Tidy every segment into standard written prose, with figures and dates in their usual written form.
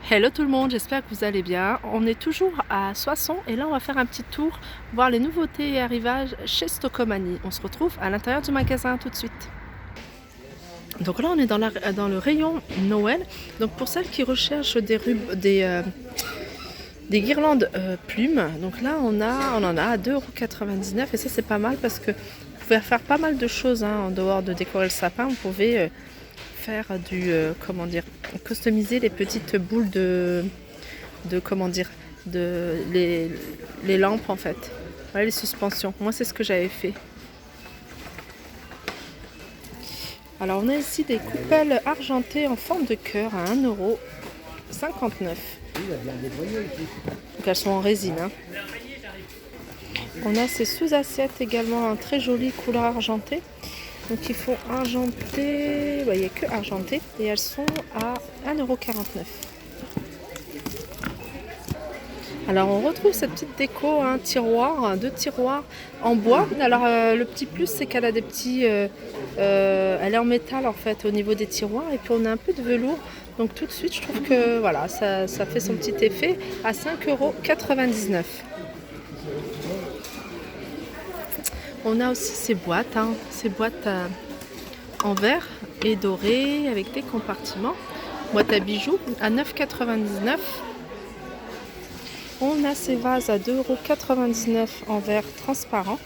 Hello tout le monde, j'espère que vous allez bien. On est toujours à Soissons et là on va faire un petit tour, voir les nouveautés et arrivages chez Stocomanie. On se retrouve à l'intérieur du magasin tout de suite. Donc là on est dans le rayon Noël. Donc pour celles qui recherchent des guirlandes plumes, donc là on en a à 2,99 € et ça c'est pas mal parce que vous pouvez faire pas mal de choses en dehors de décorer le sapin. Vous pouvez faire customiser les petites boules les lampes en fait. Voilà les suspensions. Moi c'est ce que j'avais fait. Alors on a ici des coupelles argentées en forme de cœur à 1,59 €. Donc elles sont en résine. On a ces sous-assiettes également en très jolie couleur argentée. Donc il faut argenter, il n'y a que argenté et elles sont à 1,49 €. Alors on retrouve cette petite déco, deux tiroirs en bois. Alors le petit plus c'est qu'elle a des petits, elle est en métal en fait au niveau des tiroirs et puis on a un peu de velours. Donc tout de suite je trouve que voilà ça fait son petit effet à 5,99 €. On a aussi ces boîtes en verre et doré avec des compartiments. Boîte à bijoux à 9,99 €. On a ces vases à 2,99 € en verre transparent.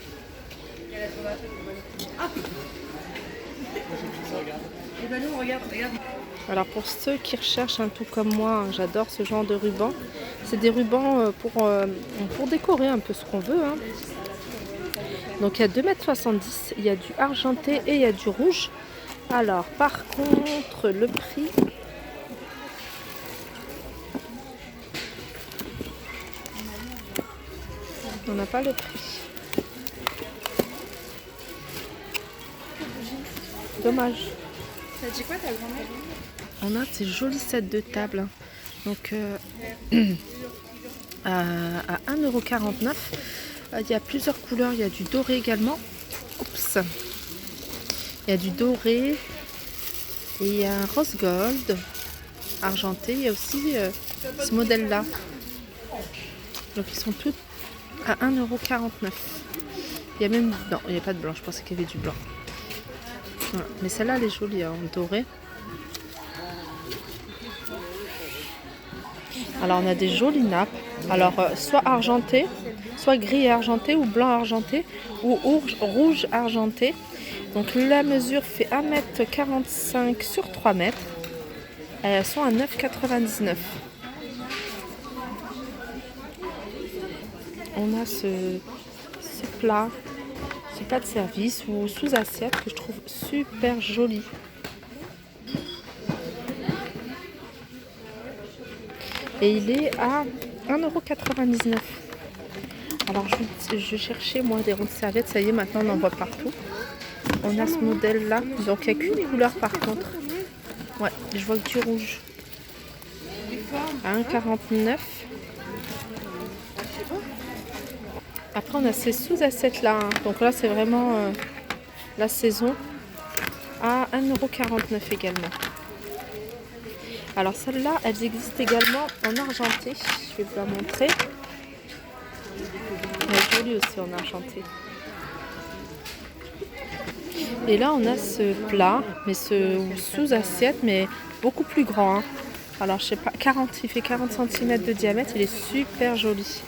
Alors pour ceux qui recherchent un peu comme moi, j'adore ce genre de ruban. C'est des rubans pour décorer un peu ce qu'on veut. Donc il y a 2,70 m, il y a du argenté et il y a du rouge. Alors par contre le prix, on n'a pas le prix. Dommage. Ça dit quoi ta grand-mère? On a ces jolis sets de table. Donc à 1,49 €. Il y a plusieurs couleurs, il y a du doré également. Oups. Il y a du doré et il y a un rose gold argenté. Il y a aussi ce modèle-là. Donc ils sont tous à 1,49 €. Il y a même... Non, il n'y a pas de blanc, je pensais qu'il y avait du blanc. Voilà. Mais celle-là, elle est jolie, en doré. Alors on a des jolies nappes. Alors soit argenté, soit gris et argenté, ou blanc argenté, ou rouge argenté. Donc la mesure fait 1,45 m sur 3 m. Elles sont à 9,99 €. On a ce plat de service ou sous assiette que je trouve super joli. Et il est à 1,99 €. Alors je cherchais moi des ronds de serviettes, ça y est maintenant on en voit partout. On a ce modèle là, donc il n'y a qu'une couleur par contre. Ouais, je vois que du rouge. À 1,49 €. Après on a ces sous-assiettes là, donc là c'est vraiment la saison, à 1,49 € également. Alors celles-là, elles existent également en argenté, je vais vous la montrer. Elle est jolie aussi en argenté. Et là on a ce plat, mais ce sous-assiette, mais beaucoup plus grand. Alors je sais pas, il fait 40 cm de diamètre, il est super joli.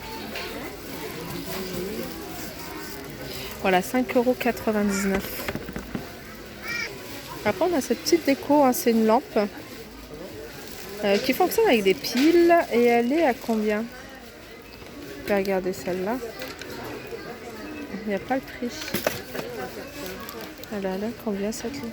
Voilà, 5,99 €. Après on a cette petite déco, c'est une lampe qui fonctionne avec des piles et elle est à combien? Je vais regarder celle-là. Il n'y a pas le prix. Elle a combien cette lampe?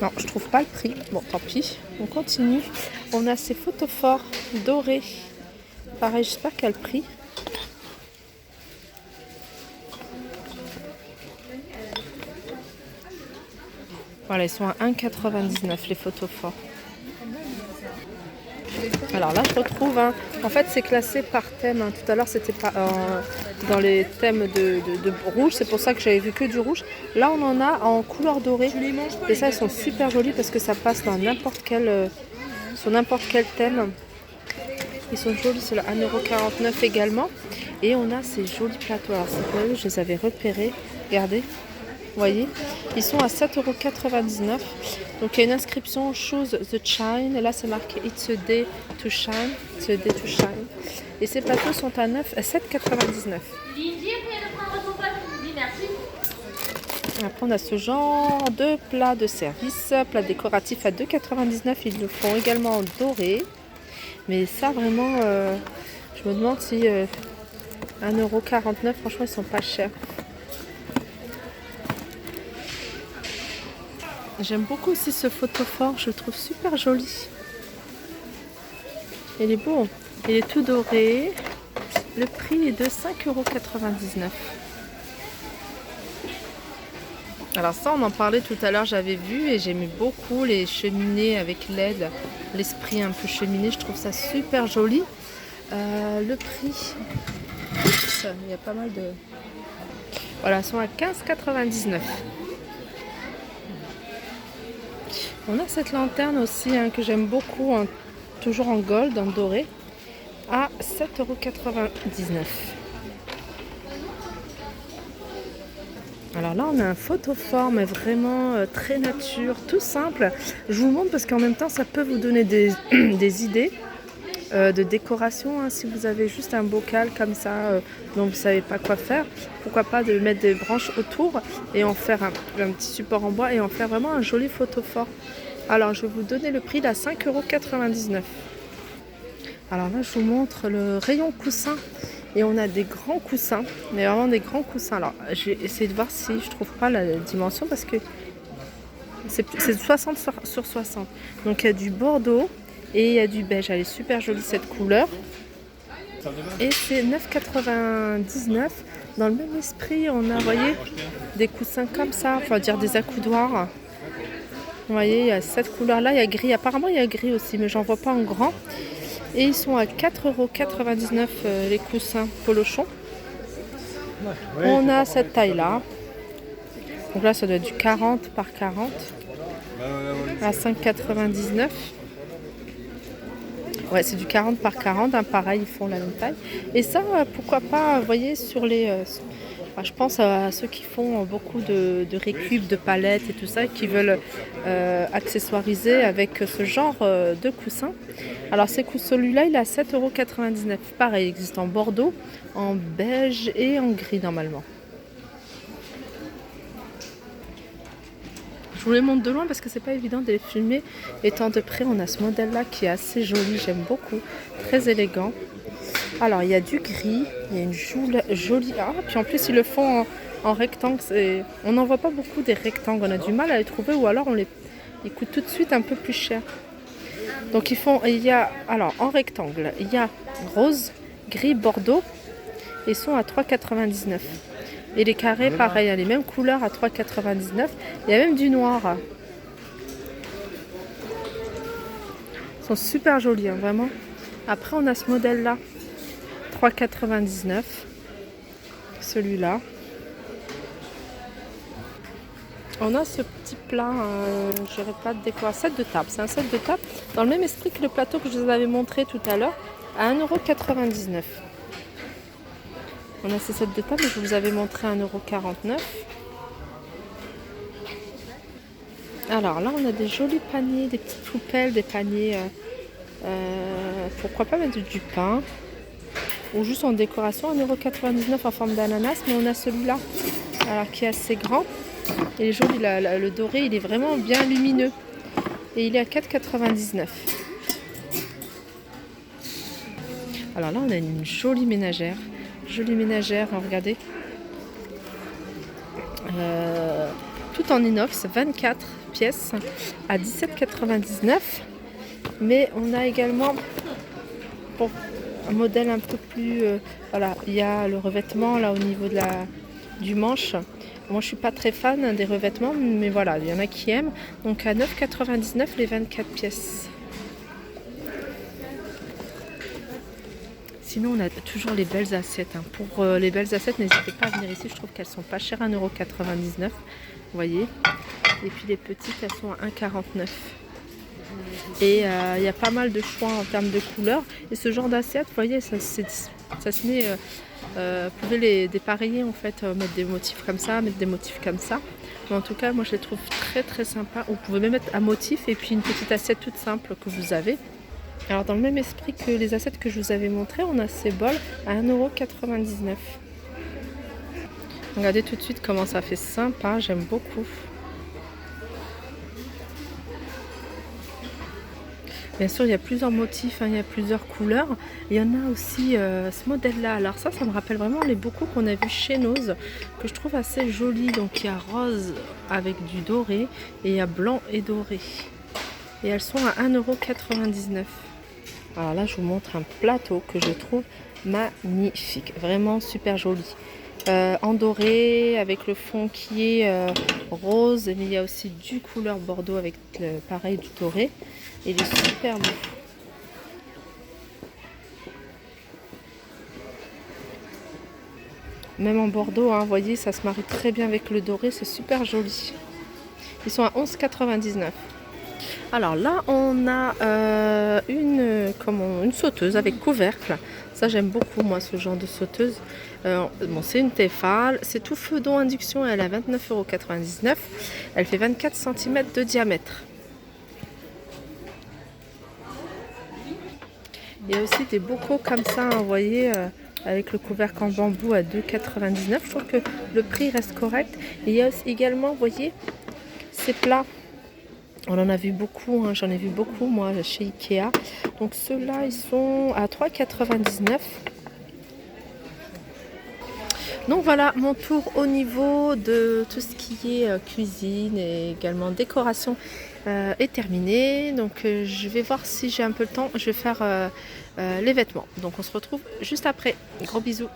Non, je trouve pas le prix. Bon, tant pis. On continue. On a ces photophores dorés. Pareil, je sais pas quel prix. Voilà, ils sont à 1,99 € les photophores. Alors là, je retrouve, en fait, c'est classé par thème. Tout à l'heure, c'était pas dans les thèmes de rouge. C'est pour ça que j'avais vu que du rouge. Là, on en a en couleur dorée. Et ça, ils sont super jolis parce que ça passe dans sur n'importe quel thème. Ils sont jolis, c'est là 1,49 € également. Et on a ces jolis plateaux. Alors, c'est pas eux, je les avais repérés. Regardez. Vous voyez, ils sont à 7,99 €. Donc il y a une inscription Choose the Shine. Et là c'est marqué It's a day to shine. It's a day to shine. Et ces plateaux sont à 7,99 €. Après on a ce genre de plat de service, plat décoratif à 2,99 €. Ils le font également en doré. Mais ça vraiment, je me demande si 1,49 €, franchement ils sont pas chers. J'aime beaucoup aussi ce photophore, je le trouve super joli. Il est beau, il est tout doré. Le prix est de 5,99 €. Alors ça, on en parlait tout à l'heure, j'avais vu et j'aimais beaucoup les cheminées avec LED, l'esprit un peu cheminée, je trouve ça super joli. Le prix, oups, il y a pas mal de... Voilà, ils sont à 15,99 €. On a cette lanterne aussi que j'aime beaucoup, toujours en gold, en doré, à 7,99 €. Alors là, on a un photophore, mais vraiment très nature, tout simple. Je vous montre parce qu'en même temps, ça peut vous donner des, des idées de décoration. Si vous avez juste un bocal comme ça, dont vous ne savez pas quoi faire, pourquoi pas de mettre des branches autour et en faire un petit support en bois et en faire vraiment un joli photophore. Alors, je vais vous donner le prix à 5,99 €. Alors là, je vous montre le rayon coussin. Et on a des grands coussins, mais vraiment des grands coussins. Alors, je vais essayer de voir si je trouve pas la dimension parce que c'est 60 sur 60. Donc, il y a du bordeaux et il y a du beige. Elle est super jolie cette couleur. Et c'est 9,99 €. Dans le même esprit, on a, vous voyez, des coussins comme ça, enfin dire des accoudoirs. Vous voyez, il y a cette couleur-là, il y a gris. Apparemment, il y a gris aussi, mais j'en vois pas en grand. Et ils sont à 4,99 € les coussins Polochon. On a cette taille-là. Donc là, ça doit être du 40 par 40 à 5,99 €. Ouais, c'est du 40 par 40. Pareil, ils font la même taille. Et ça, pourquoi pas, vous voyez, sur les... je pense à ceux qui font beaucoup de récup, de palettes et tout ça, qui veulent accessoiriser avec ce genre de coussin. Alors celui-là, il est à 7,99 €. Pareil, il existe en bordeaux, en beige et en gris normalement. Je vous les montre de loin parce que c'est pas évident de les filmer. Étant de près, on a ce modèle-là qui est assez joli, j'aime beaucoup, très élégant. Alors, il y a du gris, il y a une jolie... Ah, puis en plus, ils le font en rectangle. On n'en voit pas beaucoup des rectangles. On a du mal à les trouver ou alors ils coûtent tout de suite un peu plus cher. Donc, il y a... Alors, en rectangle, il y a rose, gris, bordeaux. Ils sont à 3,99 €. Et les carrés, pareil, les mêmes couleurs à 3,99 €. Il y a même du noir. Ils sont super jolis, vraiment. Après, on a ce modèle-là. 3,99 €. Celui-là. On a ce petit plat, je dirais pas de décor, set de table. C'est un set de table dans le même esprit que le plateau que je vous avais montré tout à l'heure, à 1,99 €. On a ces sets de table que je vous avais montré à 1,49 €. Alors là, on a des jolis paniers, des petites poubelles, des paniers. Pourquoi pas mettre du pain ou juste en décoration, 1,99 € en forme d'ananas. Mais on a celui-là alors, qui est assez grand. Il est joli, le doré, il est vraiment bien lumineux. Et il est à 4,99 €. Alors là, on a une jolie ménagère. Jolie ménagère, regardez. Tout en inox, 24 pièces à 17,99 €. Mais on a également pour un modèle un peu plus... voilà, il y a le revêtement là au niveau du manche. Moi, je suis pas très fan des revêtements, mais voilà, il y en a qui aiment. Donc à 9,99 € les 24 pièces. sinon on a toujours les belles assiettes. Hein. Pour les belles assiettes, n'hésitez pas à venir ici. Je trouve qu'elles sont pas chères, 1,99 €. Vous voyez. Et puis les petites, elles sont à 1,49 €. Et il y a pas mal de choix en termes de couleurs. Et ce genre d'assiette, vous voyez, ça se met... vous pouvez les dépareiller en fait, mettre des motifs comme ça, mettre des motifs comme ça. Mais en tout cas, moi je les trouve très très sympas. Vous pouvez même mettre un motif et puis une petite assiette toute simple que vous avez. Alors dans le même esprit que les assiettes que je vous avais montrées, on a ces bols à 1,99 €. Regardez tout de suite comment ça fait sympa, j'aime beaucoup. Bien sûr, il y a plusieurs motifs, hein, il y a plusieurs couleurs. Il y en a aussi ce modèle-là. Alors ça me rappelle vraiment les bocaux qu'on a vu chez Nose, que je trouve assez joli. Donc il y a rose avec du doré et il y a blanc et doré. Et elles sont à 1,99 €. Alors là, je vous montre un plateau que je trouve magnifique, vraiment super joli. En doré avec le fond qui est rose, mais il y a aussi du couleur bordeaux avec pareil du doré. Il est super beau. Même en bordeaux, hein, vous voyez, ça se marie très bien avec le doré, c'est super joli. Ils sont à 11,99 €. Alors là, on a une sauteuse avec couvercle. Ça, j'aime beaucoup, moi, ce genre de sauteuse. Bon, c'est une Tefal. C'est tout feu d'eau induction. Elle est à 29,99 €. Elle fait 24 cm de diamètre. Il y a aussi des bocaux comme ça, hein, vous voyez, avec le couvercle en bambou à 2,99 €. Je trouve que le prix reste correct. Et il y a aussi également, vous voyez, ces plats. On en a vu beaucoup, hein, j'en ai vu beaucoup moi chez Ikea. Donc ceux-là, ils sont à 3,99 €. Donc voilà, mon tour au niveau de tout ce qui est cuisine et également décoration est terminé. Donc je vais voir si j'ai un peu le temps, je vais faire les vêtements. Donc on se retrouve juste après. Gros bisous.